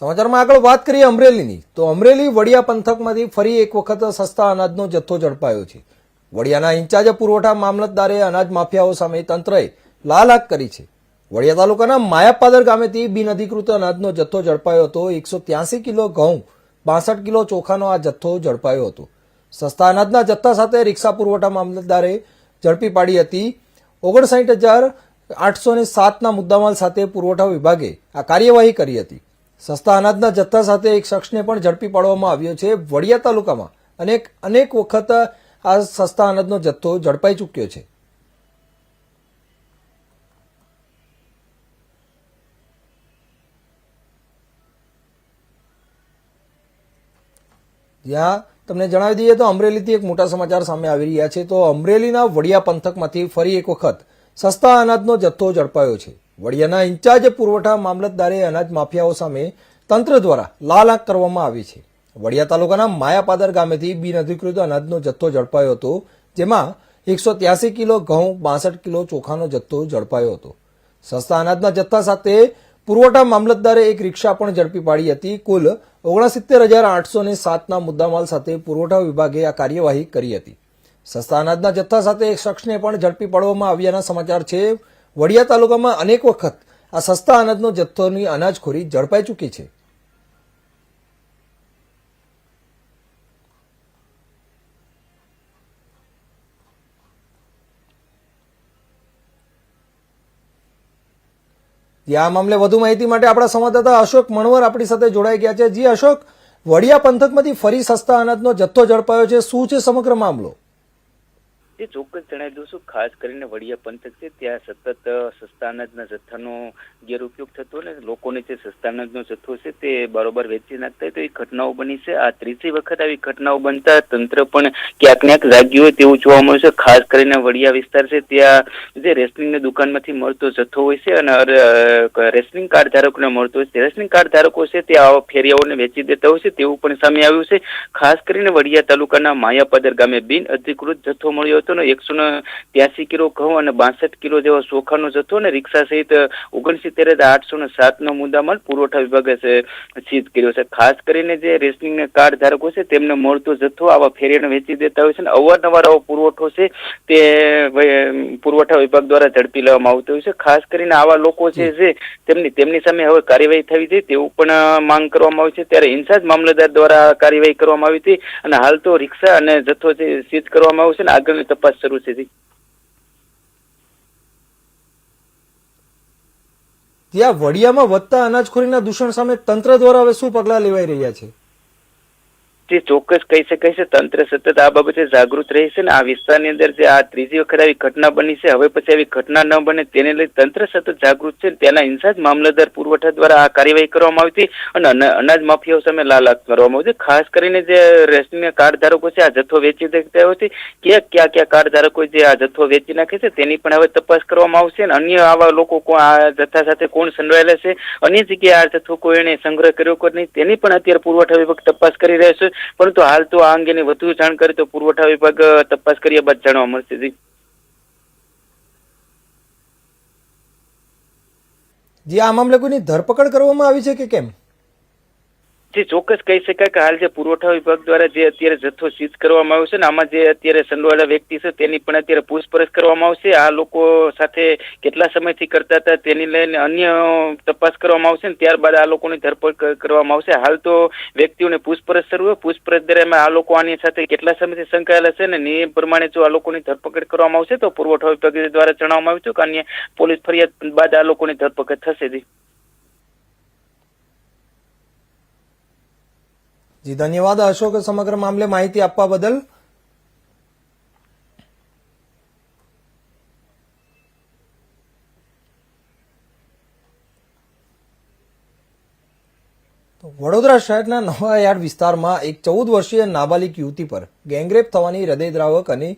સમાચારમાં આગળ વાત કરીએ અમરેલીની તો અમરેલી વડિયા પંથકમાંથી ફરી એક વખત સસ્તા અનાજનો જથ્થો ઝડપાયો છે। વડિયાના ઇન્ચાર્જ પુરવઠા મામલતદારે અનાજ માફિયાઓ સામે તંત્રએ લાલ આંખ કરી છે। વડિયા તાલુકાના માયાપાદર ગામેથી બિનઅધિકૃત અનાજનો જથ્થો ઝડપાયો હતો। 183 કિલો ઘઉં 62 કિલો ચોખાનો આ જથ્થો ઝડપાયો હતો। સસ્તા અનાજના જથ્થા સાથે રિક્ષા પુરવઠા મામલતદારે ઝડપી પાડી હતી। 59,807ના મુદ્દામાલ સાથે પુરવઠા વિભાગે આ કાર્યવાહી કરી હતી। સસ્તા અનાજના જથ્થા સાથે એક શખ્સને પણ ઝડપી પાડવામાં આવ્યો છે। વડિયા તાલુકામાં અનેક વખત આ સસ્તા અનાજનો જથ્થો ઝડપાઈ ચૂક્યો છે। જ્યાં તમને જણાવી દઈએ તો અમરેલીથી એક મોટા સમાચાર સામે આવી રહ્યા છે। તો અમરેલીના વડિયા પંથકમાંથી ફરી એક વખત સસ્તા અનાજનો જથ્થો ઝડપાયો છે। વડિયાના ઇન્ચાર્જ પુરવઠા મામલતદારે અનાજ માફિયાઓ સામે તંત્ર દ્વારા લાલ આંખ કરવામાં આવી છે। વડિયા તાલુકાના માયાપાદર ગામેથી બિનઅધિકૃત અનાજનો જથ્થો ઝડપાયો હતો, જેમાં 183 કિલો ઘઉં 62 કિલો ચોખાનો જથ્થો ઝડપાયો હતો। સસ્તા અનાજના જથ્થા સાથે પુરવઠા મામલતદારે એક રિક્ષા પણ ઝડપી પાડી હતી। કુલ 69,807ના મુદ્દામાલ સાથે પુરવઠા વિભાગે આ કાર્યવાહી કરી હતી। સસ્તા અનાજના જથ્થા સાથે એક શખ્સને પણ ઝડપી પાડવામાં આવ્યાના સમાચાર છે। વડિયા તાલુકામાં અનેક વખત આ સસ્તા અનાજનો જથ્થોની અનાજખોરી ઝડપાઈ ચૂકી છે। આ મામલે વધુ માહિતી માટે આપણા સંવાદદાતા અશોક મણવર આપણી સાથે જોડાઈ ગયા છે। જી અશોક, વડિયા પંથકમાંથી ફરી સસ્તા અનાજનો જથ્થો ઝડપાયો છે, શું છે સમગ્ર મામલો? એ ચોક્કસ જણાવી દઉં છું। ખાસ કરીને વડિયા પંથક છે ત્યાં સતત સસ્તા અનાજના જથ્થાનો ગેરઉપયોગ થતો ને લોકોને જે સસ્તા અનાજનો જથ્થો છે તે બરોબર વેચી નાખતા તો એ ઘટનાઓ બની છે। આ ત્રીજી વખત આવી ઘટનાઓ બનતા તંત્ર પણ ક્યાંક ક્યાંક જાગ્યું હોય તેવું જોવા મળ્યું છે। ખાસ કરીને વડિયા વિસ્તાર છે ત્યાં જે રેશનિંગની દુકાનમાંથી મળતો જથ્થો હોય છે અને રેશનિંગ કાર્ડ ધારકોને મળતો હોય છે, રેશનિંગ કાર્ડ ધારકો છે તે આવા ફેરિયાઓને વેચી દેતા હોય છે તેવું પણ સામે આવ્યું છે। ખાસ કરીને વડિયા તાલુકાના માયાપાદર ગામે બિન અધિકૃત જથ્થો મળ્યો હતો। 183 કિલો ઘઉં અને 62 કિલો જેવો ચોખાનો જથ્થો અને રિક્ષા સહિત 69,807નો મુદ્દામાલ પુરવઠા વિભાગે સીઝ કર્યો છે। ખાસ કરીને જે રેશનિંગ કાર્ડ ધારકો છે તેમને મળતો જથ્થો આવા ફેરિયાને વેચી દેતા હોય છે અને અવારનવાર આવો પુરવઠો છે તે પુરવઠા વિભાગ દ્વારા ઝડપી લેવામાં આવતો હોય છે। ખાસ કરીને આવા લોકો છે જે તેમની સામે હવે કાર્યવાહી થવી જોઈએ તેવું પણ માંગ કરવામાં આવી છે। ત્યારે ઇન્ચાર્જ મામલતદાર દ્વારા કાર્યવાહી કરવામાં આવી હતી અને હાલ તો રિક્ષા અને જથ્થો સીઝ કરવામાં આવ્યો છે અને આગળની તપાસ શરૂ છે। ત્યાં વડિયામાં વધતા અનાજખોરીના દૂષણ સામે તંત્ર દ્વારા હવે શું પગલાં લેવાઈ રહ્યા છે? જે ચોક્કસ કહી શકાય છે તંત્ર સતત આ બાબતે જાગૃત રહે છે ને આ વિસ્તારની અંદર જે આ ત્રીજી વખત આવી ઘટના બની છે હવે પછી આવી ઘટના ન બને તેને લઈ તંત્ર સતત જાગૃત છે। તેના ઇન્ચાર્જ મામલતદાર પુરવઠા દ્વારા આ કાર્યવાહી કરવામાં આવી હતી અને અનાજ માફિયાઓ સામે લાલ આંખ કરવામાં આવી છે। ખાસ કરીને જે રેશનિંગ કાર્ડ ધારકો છે આ જથ્થો વેચી દેતા હોય છે ક્યાં કાર્ડ ધારકો જે આ જથ્થો વેચી નાખે છે તેની પણ હવે તપાસ કરવામાં આવશે અને અન્ય આવા લોકો આ જથ્થા સાથે કોણ સંડોવાયેલા છે, અન્ય જગ્યાએ આ જથ્થો કોઈને સંગ્રહ કર્યો કે નહીં તેની પણ અત્યારે પુરવઠા વિભાગ તપાસ કરી રહ્યા છે। પરંતુ હાલ તો આ અંગેની વધુ જાણકારી તો પુરવઠા વિભાગ તપાસ કર્યા બાદ જાણવા મળશે। જી, આ મામલે કોઈની ધરપકડ કરવામાં આવી છે કે કેમ? જે ચોક્કસ કહી શકાય કે હાલ જે પુરવઠા વિભાગ દ્વારા જે અત્યારે જથ્થો સીઝ કરવામાં આવ્યો છે ને આમાં જે અત્યારે સંડોવાયેલા વ્યક્તિ છે તેની પણ અત્યારે પૂછપરછ કરવામાં આવશે। આ લોકો સાથે કેટલા સમયથી કરતા હતા તેની લઈને અન્ય તપાસ કરવામાં આવશે ને ત્યારબાદ આ લોકોની ધરપકડ કરવામાં આવશે। હાલ તો વ્યક્તિઓને પૂછપરછ શરૂ હોય, પૂછપરછ દરમિયાન આ લોકો આની સાથે કેટલા સમયથી સંકળાયેલા છે ને નિયમ પ્રમાણે જો આ લોકોની ધરપકડ કરવામાં આવશે તો પુરવઠા વિભાગ દ્વારા જણાવવામાં આવ્યું હતું કે અન્ય પોલીસ ફરિયાદ બાદ આ લોકોની ધરપકડ થશે। જી, ધન્યવાદ અશોક સમગ્ર મામલે માહિતી આપવા બદલ। વડોદરા શહેરના નવા યાર્ડ વિસ્તારમાં એક 14 વર્ષીય નાબાલિગ યુવતી પર ગેંગરેપ થવાની હૃદયદ્રાવક અને